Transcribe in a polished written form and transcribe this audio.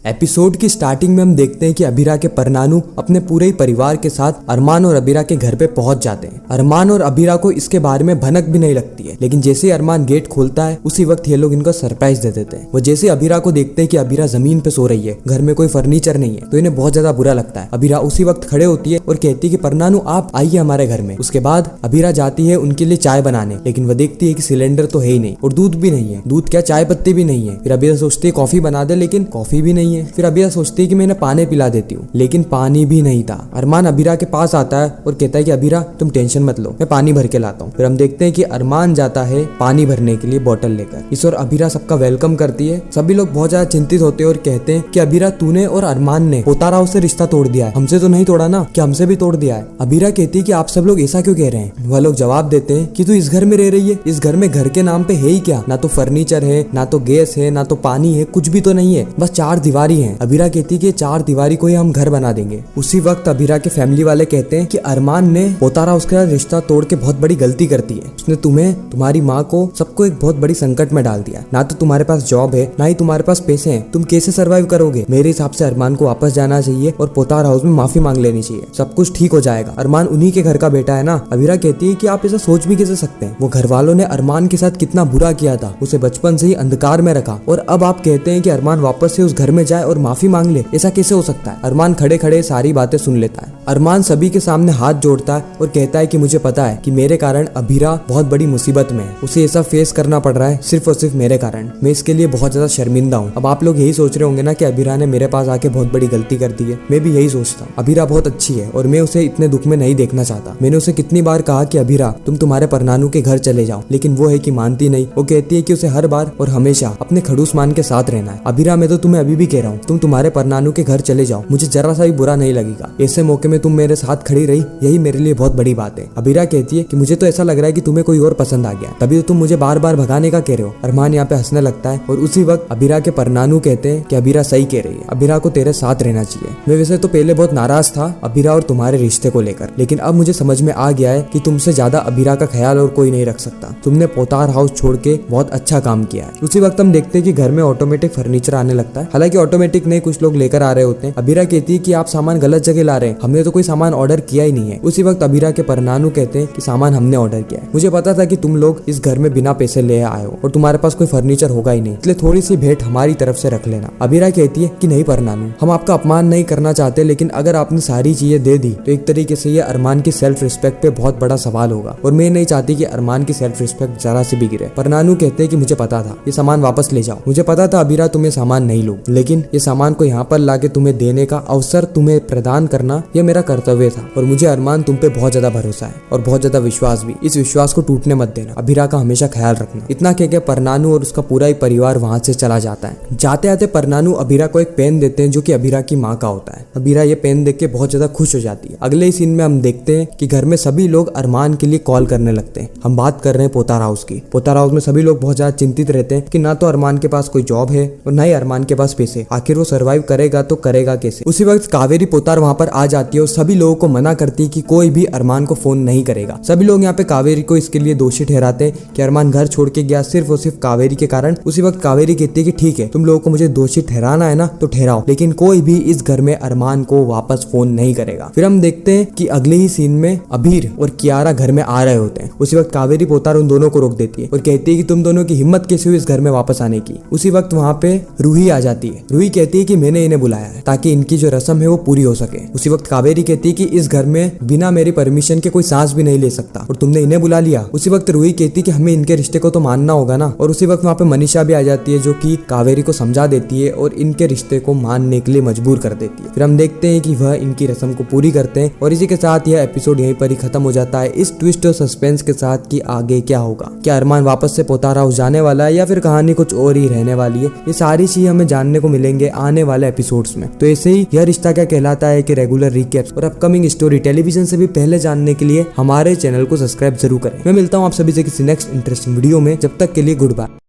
Episode की starting में हम देखते हैं कि अबीरा के परनानू अपने पूरे ही परिवार के साथ अरमान और अबीरा के घर पे पहुंच जाते हैं। अरमान और अबीरा को इसके बारे में भनक भी नहीं लगती है, लेकिन जैसे ही अरमान गेट खोलता है उसी वक्त ये लोग इनको सरप्राइज दे देते हैं। वो जैसे अबीरा को देखते हैं कि अबीरा जमीन पे सो रही है, घर में कोई फर्नीचर नहीं है, तो इन्हें बहुत ज्यादा बुरा लगता है। अबीरा उसी वक्त खड़े होती है और कहती है कि परनानू आप आइए हमारे घर में। उसके बाद अबीरा जाती है उनके लिए चाय बनाने, लेकिन वो देखती है कि सिलेंडर तो है ही नहीं और दूध भी नहीं है, दूध क्या चाय पत्ती भी नहीं है। फिर अबीरा सोचती है कॉफी बना दे, लेकिन कॉफी भी नहीं है। फिर अबीरा सोचती है कि मैं इन्हें पानी पिला देती हूँ, लेकिन पानी भी नहीं था। अरमान अबीरा के पास आता है और कहता है कि अबीरा तुम टेंशन मत लो, मैं पानी भर के लाता हूँ। फिर हम देखते हैं कि अरमान जाता है पानी भरने के लिए बोतल लेकर। इस और अबीरा सबका वेलकम करती है। सभी लोग बहुत ज्यादा चिंतित होते हैं और कहते हैं कि अबीरा तूने और अरमान ने पोताराव से रिश्ता तोड़ दिया है, हमसे तो नहीं तोड़ा ना, कि हमसे भी तोड़ दिया है। अबीरा कहती है कि आप सब लोग ऐसा क्यों कह रहे हैं। वह लोग जवाब देते हैं कि तू इस घर में रह रही है, इस घर में घर के नाम पे है ही क्या, ना तो फर्नीचर है, ना तो गैस है, ना तो पानी है, कुछ भी तो नहीं है, बस चार दीवारी है। अबीरा कहती है कि चार दीवारी को ही हम घर बना देंगे। उसी वक्त अबीरा के फैमिली वाले कहते हैं कि अरमान ने पोताराव उसका रिश्ता तोड़ के बहुत बड़ी गलती करती है। उसने तुम्हें, तुम्हारी माँ को, सबको एक बहुत बड़ी संकट में डाल दिया। ना तो तुम्हारे पास जॉब है, ना ही तुम्हारे पास पैसे हैं, तुम कैसे सर्वाइव करोगे। मेरे हिसाब से अरमान को वापस जाना चाहिए और पोतार हाउस में माफी मांग लेनी चाहिए, सब कुछ ठीक हो जाएगा। अरमान उन्हीं के घर का बेटा है ना। अबीरा कहती है कि आप ऐसा सोच भी कैसे सकते हैं, वो घर वालों ने अरमान के साथ कितना बुरा किया था, उसे बचपन से ही अंधकार में रखा, और अब आप कहते हैं कि अरमान वापस से उस घर में जाए और माफी मांग ले, ऐसा कैसे हो सकता है। अरमान खड़े खड़े सारी बातें सुन लेता है। अरमान सभी के सामने हाथ जोड़ता है और कहता है कि मुझे पता है कि मेरे कारण अबीरा बहुत बड़ी मुसीबत में है, उसे ऐसा फेस करना पड़ रहा है सिर्फ और सिर्फ मेरे कारण, मैं इसके लिए बहुत ज्यादा शर्मिंदा हूँ। अब आप लोग यही सोच रहे होंगे ना कि अबीरा ने मेरे पास आके बहुत बड़ी गलती कर दी है। मैं भी यही सोचता हूँ, अबीरा बहुत अच्छी है और मैं उसे इतने दुख में नहीं देखना चाहता। मैंने उसे कितनी बार कहा कि अबीरा तुम तुम्हारे परनानू के घर चले जाओ, लेकिन वो है कि मानती नहीं। वो कहती है कि उसे हर बार और हमेशा अपने खड़ूस मान के साथ रहना है। अबीरा मैं तो तुम्हें अभी भी कह रहा हूँ, तुम तुम्हारे परनानू के घर चले जाओ, मुझे जरा सा भी बुरा नहीं लगेगा। ऐसे मौके में तुम मेरे साथ खड़ी रही, यही मेरे लिए बहुत बड़ी बात है। अबीरा कहती है कि मुझे तो ऐसा लग रहा है कि तुम्हें कोई और पसंद आ गया, तभी तो तुम मुझे बार बार भगाने का कह रहे हो। अरमान यहाँ पे हंसने लगता है और उसी वक्त अबीरा के परनानू कहते हैं कि अबीरा सही कह रही है, अबीरा को तेरे साथ रहना चाहिए। मैं वैसे तो पहले बहुत नाराज था अबीरा और तुम्हारे रिश्ते को लेकर, लेकिन अब मुझे समझ में आ गया है कि तुमसे ज्यादा अबीरा का ख्याल और कोई नहीं रख सकता। तुमने पोतार हाउस छोड़ के बहुत अच्छा काम किया है। उसी वक्त हम देखते हैं कि घर में ऑटोमेटिक फर्नीचर आने लगता है, हालांकि ऑटोमेटिक नहीं, कुछ लोग लेकर आ रहे होते हैं। अबीरा कहती है कि आप सामान गलत जगह ला रहे हैं, हमने तो कोई सामान ऑर्डर किया ही नहीं है। उसी वक्त अबीरा के परनानू कहते हैं कि सामान हमने ऑर्डर किया है, मुझे पता था कि तुम लोग इस घर में बिना पैसे ले आए हो और तुम्हारे पास कोई फर्नीचर होगा ही नहीं, इसलिए थोड़ी सी भेंट हमारी तरफ से रख लेना। अबीरा कहती है कि नहीं परनानू, हम आपका अपमान नहीं करना चाहते, लेकिन अगर आपने सारी चीजें दे दी तो एक तरीके से ये अरमान की सेल्फ रिस्पेक्ट पे बहुत बड़ा सवाल होगा, और मैं नहीं चाहती कि अरमान की सेल्फ रिस्पेक्ट जरा से भी गिरे। परनानू कहते हैं कि मुझे पता था, ये सामान वापस ले जाओ। मुझे पता था अबीरा तुम्हें सामान नहीं लो, लेकिन ये सामान को यहाँ पर लाके तुम्हें देने का अवसर तुम्हें प्रदान करना यह मेरा कर्तव्य था, और मुझे अरमान तुम पे बहुत ज्यादा भरोसा है और बहुत ज्यादा विश्वास भी। इस विश्वास को टूटने मत देना, अबीरा का हमेशा ख्याल रखना। इतना कह के परनानू और उसका पूरा ही परिवार वहां से चला जाता है। जाते आते परनानू अबीरा को एक पेन देते हैं जो कि अबीरा की माँ का होता है। अबीरा ये पेन देख के बहुत ज्यादा खुश हो जाती है। अगले ही सीन में हम देखते हैं कि घर में सभी लोग अरमान के लिए कॉल करने लगते हैं। हम बात कर रहे हैं पोतार हाउस की। पोतार हाउस में सभी लोग बहुत ज्यादा चिंतित रहते हैं कि ना तो अरमान के पास कोई जॉब है और ना ही अरमान के पास पैसे, आखिर वो सर्वाइव करेगा तो करेगा कैसे। उसी वक्त कावेरी पोतार वहां पर आ जाती है और सभी लोगों को मना करती है कि कोई भी अरमान को फोन नहीं करेगा। सभी लोग यहाँ पे कावेरी को इसके लिए दोषी ठहराते हैं कि अरमान घर छोड़ के गया सिर्फ और सिर्फ कावेरी के कारण। उसी वक्त कावेरी कहती है कि ठीक है, तुम लोगों को मुझे दोषी ठहराना है ना तो ठहराओ, लेकिन कोई भी इस घर में अरमान को वापस फोन नहीं करेगा। फिर हम देखते हैं कि अगले ही सीन में अबीर और कियारा घर में आ रहे होते हैं। उसी वक्त कावेरी पोतार उन दोनों को रोक देती है और कहती है कि तुम दोनों की हिम्मत कैसे हुई इस घर में वापस आने की। उसी वक्त वहाँ पे रूही आ जाती है। रूही कहती है कि मैंने इन्हें बुलाया है ताकि इनकी जो रस्म है वो पूरी हो सके। उसी वक्त कावेरी कहती है कि इस घर में बिना मेरी परमिशन के कोई सांस भी नहीं ले सकता और तुमने इन्हें बुला लिया। उसी वक्त रूही कहती है कि हमें इनके रिश्ते को तो मानना होगा ना। और उसी वक्त वहाँ पे मनीषा भी आ जाती है जो कि कावेरी को समझा देती है और इनके रिश्ते को मानने के लिए मजबूर कर देती है। फिर हम देखते हैं कि वह इनकी रस्म को पूरी करते हैं और इसी के साथ यह एपिसोड यहीं पर ही खत्म हो जाता है, इस ट्विस्ट और सस्पेंस के साथ कि आगे क्या होगा। क्या अरमान वापस से पोतार हाउस जाने वाला है या फिर कहानी कुछ और ही रहने वाली है, ये सारी चीजें हमें जानने को मिलेंगे आने वाले एपिसोड्स में। तो ऐसे ही यह रिश्ता क्या कहलाता है कि रेगुलर रिकैप्स और अपकमिंग स्टोरी टेलीविजन से भी पहले जानने के लिए हमारे चैनल को सब्सक्राइब जरूर करें। मैं मिलता हूँ आप सभी से किसी नेक्स्ट इंटरेस्टिंग वीडियो में, जब तक के लिए गुड बाय।